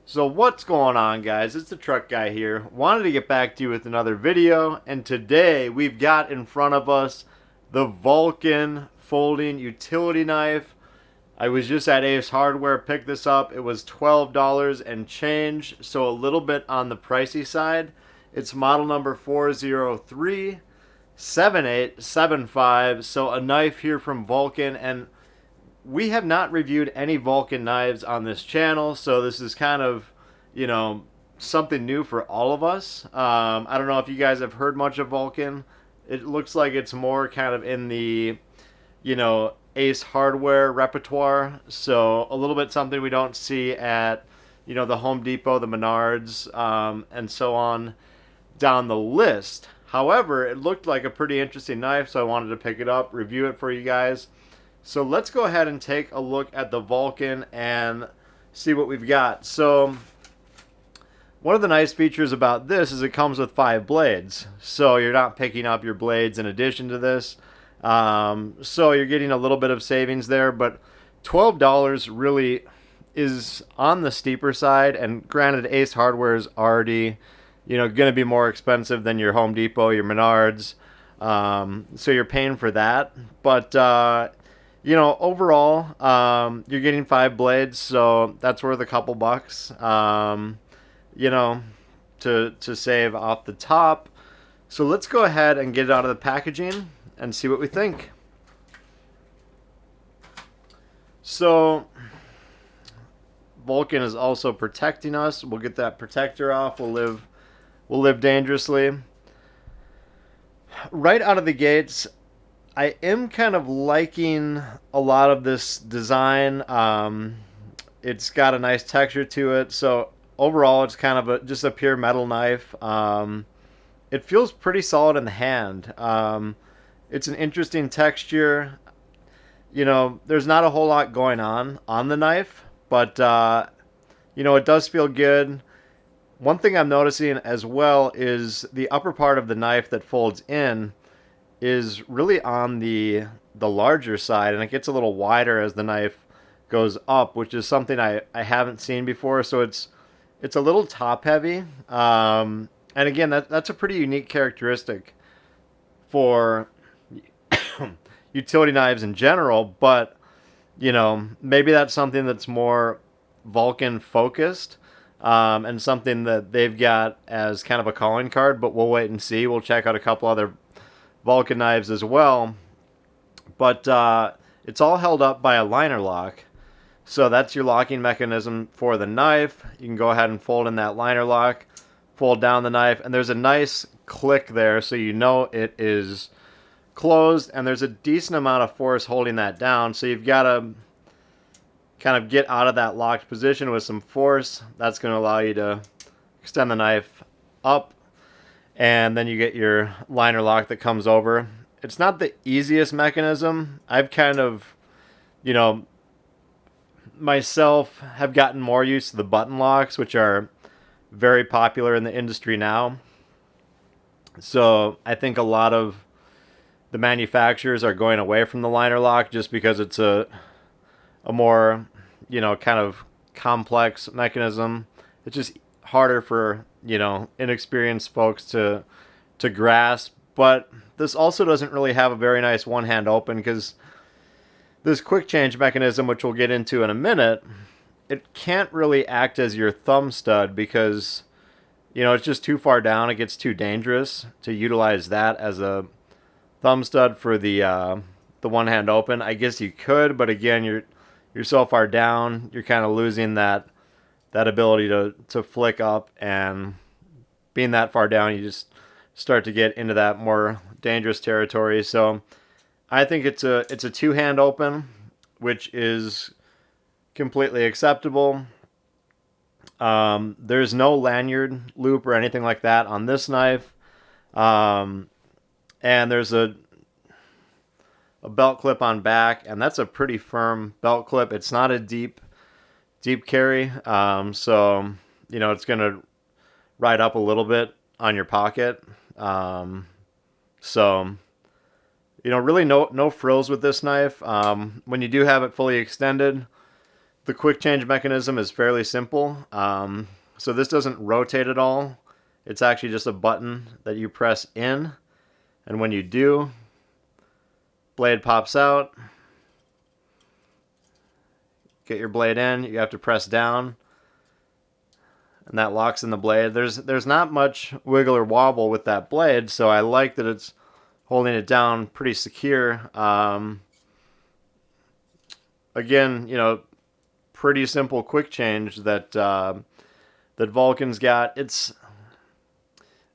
So what's going on, guys? It's the truck guy here. Wanted to get back to you with another video, and today we've got in front of us the Vulcan folding utility knife. I was just at Ace Hardware, picked this up. It was $12 and change, so a little bit on the pricey side. It's model number 4037875, so a knife here from Vulcan, and we have not reviewed any Vulcan knives on this channel, so this is kind of, something new for all of us. I don't know if you guys have heard much of Vulcan. It looks like it's more kind of in the, Ace Hardware repertoire, so a little bit something we don't see at, the Home Depot, the Menards, and so on down the list. However, it looked like a pretty interesting knife, so I wanted to pick it up, review it for you guys. So let's go ahead and take a look at the Vulcan and see what we've got. So one of the nice features about this is it comes with 5 blades. So you're not picking up your blades in addition to this. So you're getting a little bit of savings there, but $12 really is on the steeper side. And granted, Ace Hardware is already, going to be more expensive than your Home Depot, your Menards. So you're paying for that. But overall, you're getting 5 blades, so that's worth a couple bucks, to save off the top. So let's go ahead and get it out of the packaging and see what we think. So Vulcan is also protecting us. We'll get that protector off. We'll live dangerously. Right out of the gates, I am kind of liking a lot of this design. It's got a nice texture to it. So overall, it's kind of just a pure metal knife. It feels pretty solid in the hand. It's an interesting texture. There's not a whole lot going on the knife, but it does feel good. One thing I'm noticing as well is the upper part of the knife that folds in is really on the larger side, and it gets a little wider as the knife goes up, which is something I haven't seen before. So it's a little top heavy, and again, that's a pretty unique characteristic for utility knives in general. But maybe that's something that's more Vulcan focused, and something that they've got as kind of a calling card. But we'll wait and see. We'll check out a couple other Vulcan knives as well, but it's all held up by a liner lock. So that's your locking mechanism for the knife. You can go ahead and fold in that liner lock, fold down the knife, and there's a nice click there, so it is closed, and there's a decent amount of force holding that down. So you've got to kind of get out of that locked position with some force. That's going to allow you to extend the knife up, and then you get your liner lock that comes over. It's not the easiest mechanism. I've kind of, myself have gotten more used to the button locks, which are very popular in the industry now. So I think a lot of the manufacturers are going away from the liner lock just because it's a more, kind of complex mechanism. It's just harder for inexperienced folks to grasp. But this also doesn't really have a very nice one hand open, because this quick change mechanism, which we'll get into in a minute, it can't really act as your thumb stud because it's just too far down. It gets too dangerous to utilize that as a thumb stud for the one hand open. I guess you could, but again, you're so far down, you're kind of losing that ability to flick up, and being that far down, you just start to get into that more dangerous territory. So I think it's a two-hand open, which is completely acceptable. There's no lanyard loop or anything like that on this knife, and there's a belt clip on back, and that's a pretty firm belt clip. It's not a deep carry, so it's gonna ride up a little bit on your pocket. So really no frills with this knife. When you do have it fully extended, The quick change mechanism is fairly simple. So this doesn't rotate at all. It's actually just a button that you press in, and when you do, blade pops out. Get your blade in, you have to press down, and that locks in the blade. There's not much wiggle or wobble with that blade, so I like that it's holding it down pretty secure. Again, you know, pretty simple quick change that that Vulcan's got. It's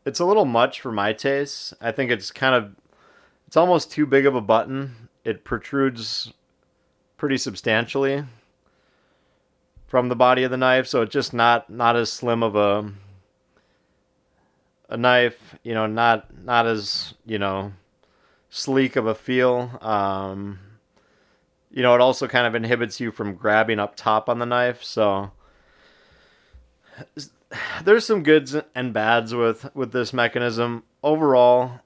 a little much for my taste. I think it's almost too big of a button. It protrudes pretty substantially from the body of the knife, so it's just not as slim of a knife, you know, not as, you know, sleek of a feel. You know, it also kind of inhibits you from grabbing up top on the knife, so there's some goods and bads with this mechanism. Overall,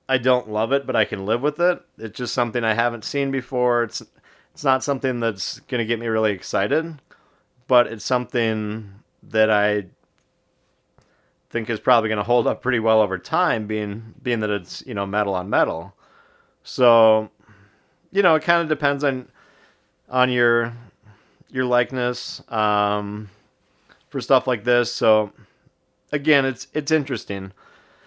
I don't love it, but I can live with it. It's just something I haven't seen before. It's not something that's going to get me really excited, but it's something that I think is probably going to hold up pretty well over time, being that it's, you know, metal on metal. So, you know, it kind of depends on your likeness for stuff like this. So again, it's interesting.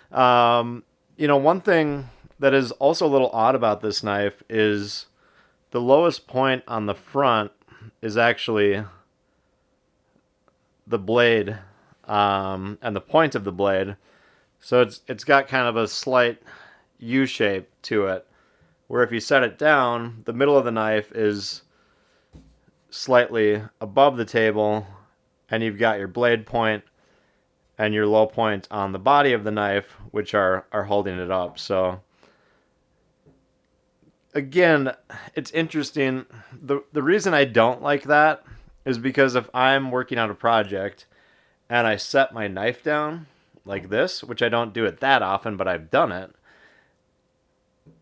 You know, one thing that is also a little odd about this knife is the lowest point on the front is actually the blade, and the point of the blade. So it's got kind of a slight U shape to it, where if you set it down, the middle of the knife is slightly above the table, and you've got your blade point and your low point on the body of the knife, which are holding it up. So again, it's interesting. The reason I don't like that is because if I'm working on a project and I set my knife down like this, which I don't do it that often, but I've done it,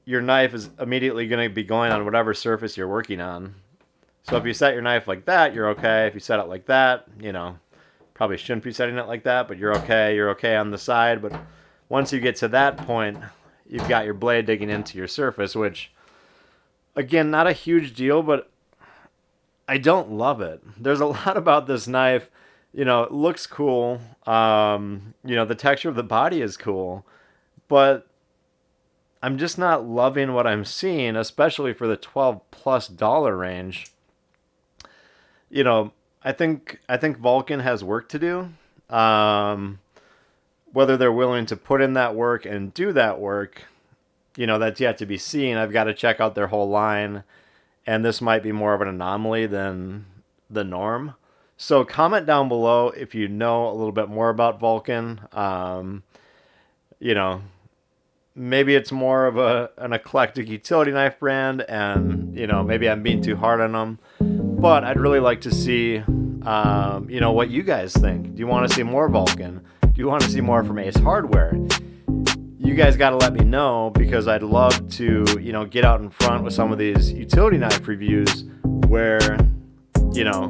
your knife is immediately going to be going on whatever surface you're working on. So if you set your knife like that, you're okay. If you set it like that, you know, probably shouldn't be setting it like that, but you're okay. You're okay on the side. But once you get to that point, you've got your blade digging into your surface, which, again, not a huge deal, but I don't love it. There's a lot about this knife. You know, it looks cool. You know, the texture of the body is cool, but I'm just not loving what I'm seeing, especially for the $12+ range. You know, I think Vulcan has work to do. Whether they're willing to put in that work and do that work, you know, that's yet to be seen. I've got to check out their whole line, and this might be more of an anomaly than the norm. So comment down below if you know a little bit more about Vulcan. You know, maybe it's more of an eclectic utility knife brand, and, you know, maybe I'm being too hard on them. But I'd really like to see, you know, what you guys think. Do you want to see more Vulcan? Do you want to see more from Ace Hardware? You guys got to let me know, because I'd love to, you know, get out in front with some of these utility knife reviews where, you know,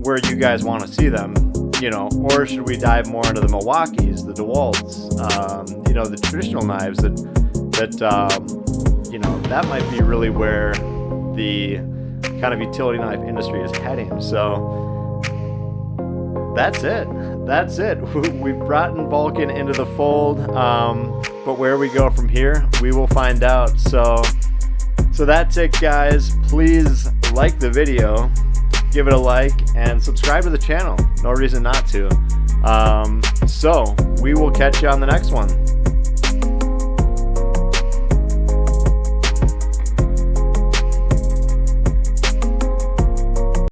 where you guys want to see them, you know, or should we dive more into the Milwaukees, the DeWalts, you know, the traditional knives that you know, that might be really where the kind of utility knife industry is heading. So that's it. We've brought in Vulcan into the fold, but where we go from here, we will find out. So that's it, guys. Please like the video, give it a like, and subscribe to the channel. No reason not to. So we will catch you on the next one.